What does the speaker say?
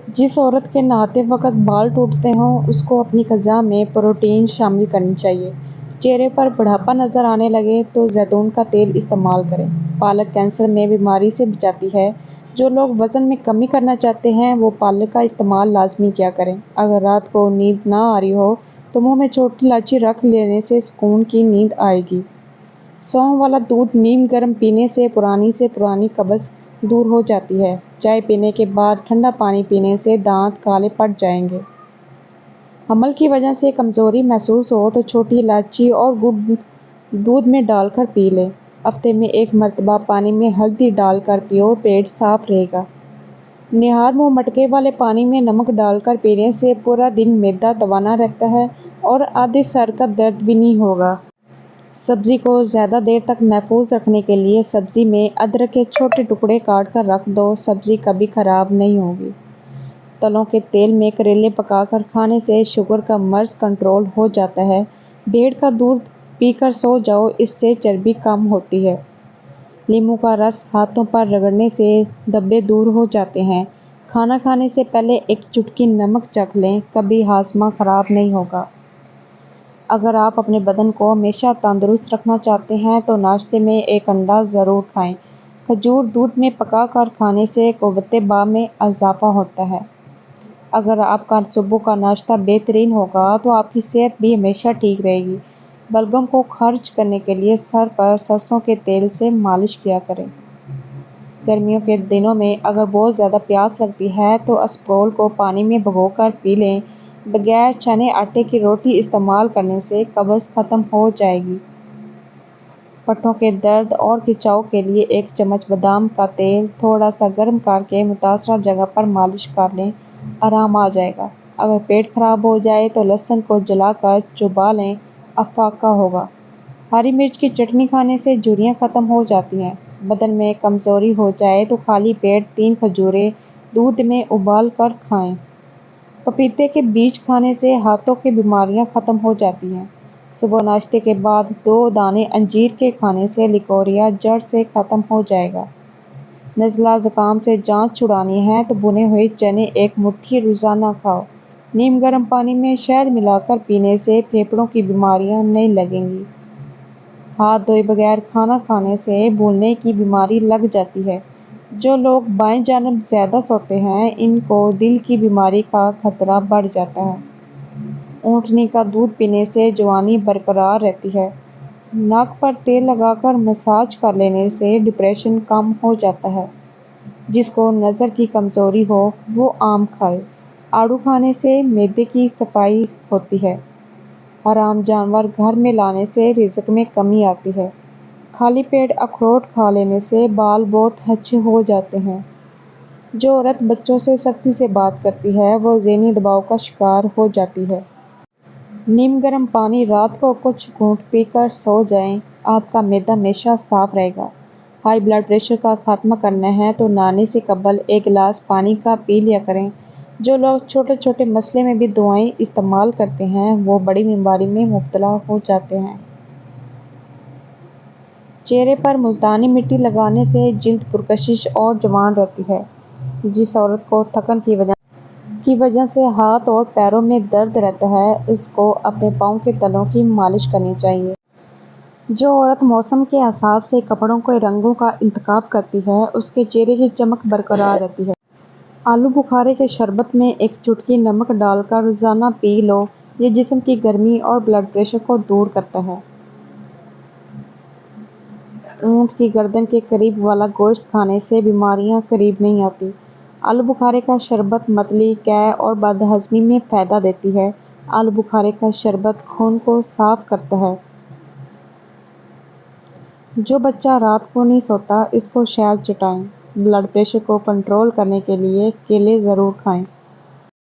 جس عورت کے نہاتے وقت بال ٹوٹتے ہوں اس کو اپنی غذا میں پروٹین شامل کرنی چاہیے۔ چہرے پر بڑھاپا نظر آنے لگے تو زیتون کا تیل استعمال کریں۔ پالک کینسر میں بیماری سے بچاتی ہے۔ جو لوگ وزن میں کمی کرنا چاہتے ہیں وہ پالک کا استعمال لازمی کیا کریں۔ اگر رات کو نیند نہ آ رہی ہو تو منہ میں چھوٹی الائچی رکھ لینے سے سکون کی نیند آئے گی۔ سونف والا دودھ نیم گرم پینے سے پرانی قبض دور ہو جاتی ہے۔ چائے پینے کے بعد ٹھنڈا پانی پینے سے دانت کالے پڑ جائیں گے۔ حمل کی وجہ سے کمزوری محسوس ہو تو چھوٹی الائچی اور گڑ دودھ میں ڈال کر پی لیں۔ ہفتے میں 1 مرتبہ پانی میں ہلدی ڈال کر پیو، پیٹ صاف رہے گا۔ نہار منہ مٹکے والے پانی میں نمک ڈال کر پینے سے پورا دن معدہ توانا رہتا ہے اور آدھے سر کا درد بھی نہیں ہوگا۔ سبزی کو زیادہ دیر تک محفوظ رکھنے کے لیے سبزی میں ادرک کے چھوٹے ٹکڑے کاٹ کر رکھ دو، سبزی کبھی خراب نہیں ہوگی۔ تلوں کے تیل میں کریلے پکا کر کھانے سے شوگر کا مرض کنٹرول ہو جاتا ہے۔ بھیڑ کا دودھ پی کر سو جاؤ، اس سے چربی کم ہوتی ہے۔ لیموں کا رس ہاتھوں پر رگڑنے سے دھبے دور ہو جاتے ہیں۔ کھانا کھانے سے پہلے 1 چٹکی نمک چکھ لیں، کبھی ہاضمہ خراب نہیں ہوگا۔ اگر آپ اپنے بدن کو ہمیشہ تندرست رکھنا چاہتے ہیں تو ناشتے میں 1 انڈا ضرور کھائیں۔ کھجور دودھ میں پکا کر کھانے سے قوت باہ میں اضافہ ہوتا ہے۔ اگر آپ کا صبح کا ناشتہ بہترین ہوگا تو آپ کی صحت بھی ہمیشہ ٹھیک رہے گی۔ بلغم کو خارج کرنے کے لیے سر پر سرسوں کے تیل سے مالش کیا کریں۔ گرمیوں کے دنوں میں اگر بہت زیادہ پیاس لگتی ہے تو اسپرول کو پانی میں بھگو کر پی لیں۔ بغیر چنے آٹے کی روٹی استعمال کرنے سے قبض ختم ہو جائے گی۔ پٹھوں کے درد اور کھچاؤ کے لیے 1 چمچ بادام کا تیل تھوڑا سا گرم کر کے متاثرہ جگہ پر مالش کر لیں، آرام آ جائے گا۔ اگر پیٹ خراب ہو جائے تو لہسن کو جلا کر چبا لیں، افاقہ ہوگا۔ ہری مرچ کی چٹنی کھانے سے جھریاں ختم ہو جاتی ہیں۔ بدن میں کمزوری ہو جائے تو خالی پیٹ 3 کھجوریں دودھ میں ابال کر کھائیں۔ پپیتے کے بیج کھانے سے ہاتھوں کی بیماریاں ختم ہو جاتی ہیں۔ صبح ناشتے کے بعد 2 دانے انجیر کے کھانے سے لکوریا جڑ سے ختم ہو جائے گا۔ نزلہ زکام سے جان چھڑانی ہے تو بھنے ہوئے چنے 1 مٹھی روزانہ کھاؤ۔ نیم گرم پانی میں شہد ملا کر پینے سے پھیپھڑوں کی بیماریاں نہیں لگیں گی۔ ہاتھ دھوئے بغیر کھانا کھانے سے بھولنے کی بیماری لگ جاتی ہے۔ جو لوگ بائیں جانب زیادہ سوتے ہیں ان کو دل کی بیماری کا خطرہ بڑھ جاتا ہے۔ اونٹنی کا دودھ پینے سے جوانی برقرار رہتی ہے۔ ناک پر تیل لگا کر مساج کر لینے سے ڈپریشن کم ہو جاتا ہے۔ جس کو نظر کی کمزوری ہو وہ آم کھائے۔ آڑو کھانے سے معدے کی صفائی ہوتی ہے۔ حرام جانور گھر میں لانے سے رزق میں کمی آتی ہے۔ خالی پیٹ اخروٹ کھا لینے سے بال بہت اچھے ہو جاتے ہیں۔ جو عورت بچوں سے سختی سے بات کرتی ہے وہ ذہنی دباؤ کا شکار ہو جاتی ہے۔ نیم گرم پانی رات کو کچھ گھونٹ پی کر سو جائیں، آپ کا معدہ ہمیشہ صاف رہے گا۔ ہائی بلڈ پریشر کا خاتمہ کرنا ہے تو نہانے سے قبل 1 گلاس پانی کا پی لیا کریں۔ جو لوگ چھوٹے چھوٹے مسئلے میں بھی دوائیں استعمال کرتے ہیں وہ بڑی بیماری میں مبتلا ہو جاتے ہیں۔ چہرے پر ملتانی مٹی لگانے سے جلد پرکشش اور جوان رہتی ہے۔ جس عورت کو تھکن کی وجہ سے ہاتھ اور پیروں میں درد رہتا ہے اس کو اپنے پاؤں کے تلوں کی مالش کرنی چاہیے۔ جو عورت موسم کے حساب سے کپڑوں کے رنگوں کا انتخاب کرتی ہے اس کے چہرے کی چمک برقرار رہتی ہے۔ آلو بخارے کے شربت میں 1 چٹکی نمک ڈال کر روزانہ پی لو، یہ جسم کی گرمی اور بلڈ پریشر کو دور کرتا ہے۔ اونٹ کی گردن کے قریب والا گوشت کھانے سے بیماریاں قریب نہیں آتی۔ آلو بخارے کا شربت متلی، قے اور بد ہضمی میں فائدہ دیتی ہے۔ آلو بخارے کا شربت خون کو صاف کرتا ہے۔ جو بچہ رات کو نہیں سوتا اس کو شہد چٹائیں۔ بلڈ پریشر کو کنٹرول کرنے کے لیے کیلے ضرور کھائیں۔